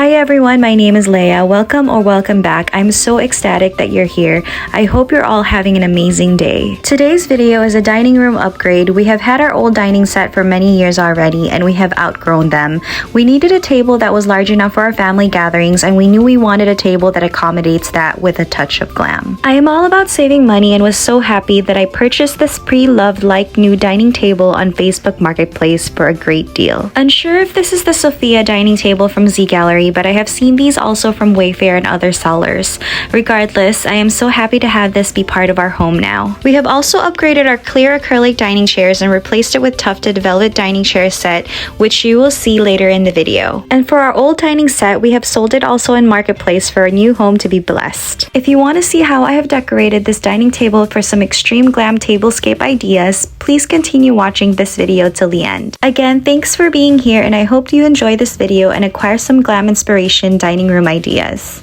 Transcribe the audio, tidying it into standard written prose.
Hi everyone, my name is Leia. Welcome back. I'm so ecstatic that you're here. I hope you're all having an amazing day. Today's video is a dining room upgrade. We have had our old dining set for many years already and we have outgrown them. We needed a table that was large enough for our family gatherings and we knew we wanted a table that accommodates that with a touch of glam. I am all about saving money and was so happy that I purchased this pre-loved like new dining table on Facebook Marketplace for a great deal. Unsure if this is the Sophia dining table from Z Gallery, but I have seen these also from Wayfair and other sellers. Regardless, I am so happy to have this be part of our home now. We have also upgraded our clear acrylic dining chairs and replaced it with tufted velvet dining chair set, which you will see later in the video. And for our old dining set, we have sold it also in Marketplace for a new home to be blessed. If you want to see how I have decorated this dining table for some extreme glam tablescape ideas, please continue watching this video till the end. Again, thanks for being here and I hope you enjoy this video and acquire some glam inspiration dining room ideas.